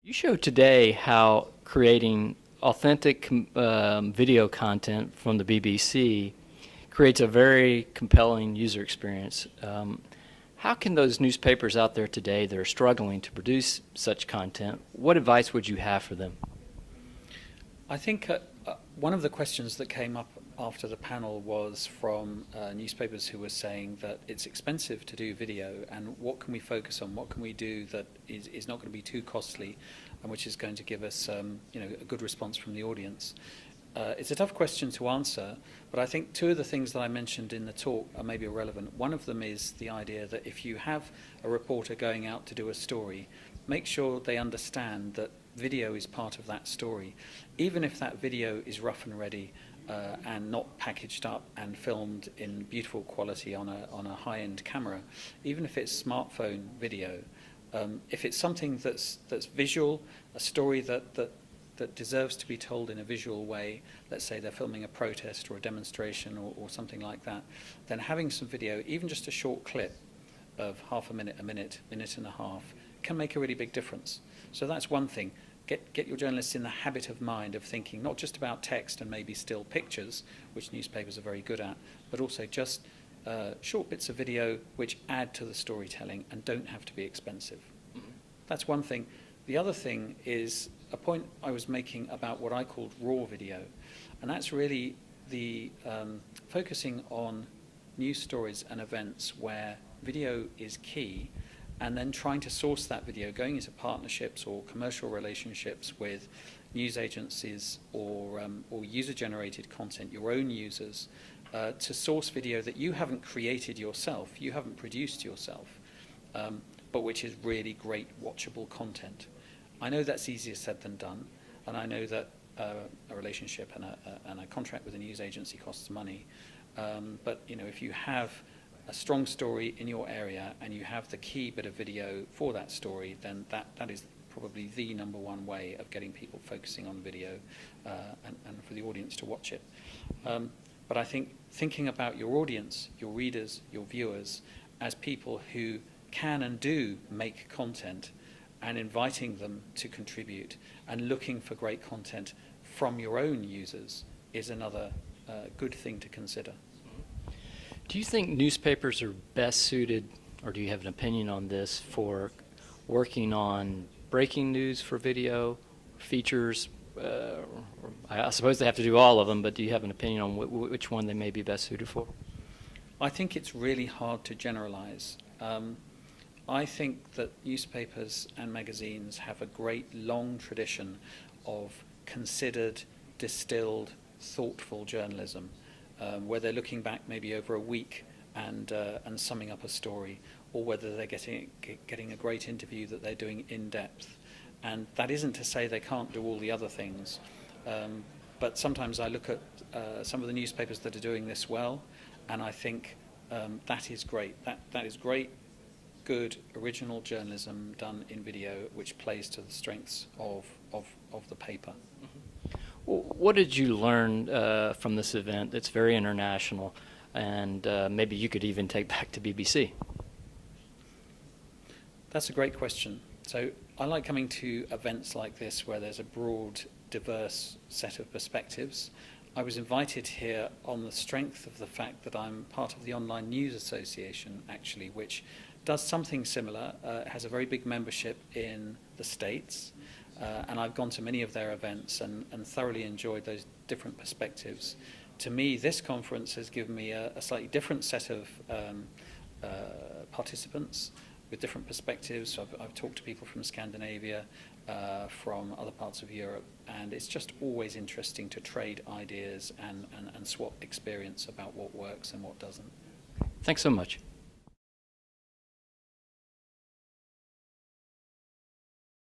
You showed today how creating authentic video content from the BBC creates a very compelling user experience. How can those newspapers out there today that are struggling to produce such content, what advice would you have for them? I think one of the questions that came up after the panel was from newspapers who were saying that it's expensive to do video, and what can we focus on? What can we do that is not going to be too costly, and which is going to give us a good response from the audience? It's a tough question to answer, but I think two of the things that I mentioned in the talk are maybe relevant. One of them is the idea that if you have a reporter going out to do a story, make sure they understand that video is part of that story. Even if that video is rough and ready and not packaged up and filmed in beautiful quality on a high-end camera, even if it's smartphone video, if it's something that's visual, a story that deserves to be told in a visual way, let's say they're filming a protest or a demonstration or something like that, then having some video, even just a short clip of half a minute, minute and a half, can make a really big difference. So that's one thing. Get your journalists in the habit of mind of thinking not just about text and maybe still pictures, which newspapers are very good at, but also just short bits of video which add to the storytelling and don't have to be expensive. That's one thing. The other thing is a point I was making about what I called raw video, and that's really the focusing on news stories and events where video is key, and then trying to source that video, going into partnerships or commercial relationships with news agencies or user-generated content, your own users, to source video that you haven't created yourself, you haven't produced yourself, but which is really great watchable content. I know that's easier said than done, and I know that a relationship and a contract with a news agency costs money, but if you have a strong story in your area and you have the key bit of video for that story, then that is probably the number one way of getting people focusing on video and for the audience to watch it. But I think thinking about your audience, your readers, your viewers, as people who can and do make content, and inviting them to contribute and looking for great content from your own users is another good thing to consider. Do you think newspapers are best suited, or do you have an opinion on this, for working on breaking news for video, features? I suppose they have to do all of them, but do you have an opinion on which one they may be best suited for? I think it's really hard to generalize. I think that newspapers and magazines have a great long tradition of considered, distilled, thoughtful journalism, where they're looking back maybe over a week and summing up a story, or whether they're getting a great interview that they're doing in depth. And that isn't to say they can't do all the other things, but sometimes I look at some of the newspapers that are doing this well, and I think that is great. That is great, good, original journalism done in video, which plays to the strengths of the paper. What did you learn from this event that's very international, and maybe you could even take back to BBC? That's a great question. So I like coming to events like this where there's a broad, diverse set of perspectives. I was invited here on the strength of the fact that I'm part of the Online News Association, actually, which does something similar. It has a very big membership in the States, and I've gone to many of their events and thoroughly enjoyed those different perspectives. To me, this conference has given me a slightly different set of participants with different perspectives. I've talked to people from Scandinavia, from other parts of Europe, and it's just always interesting to trade ideas and swap experience about what works and what doesn't. Thanks so much.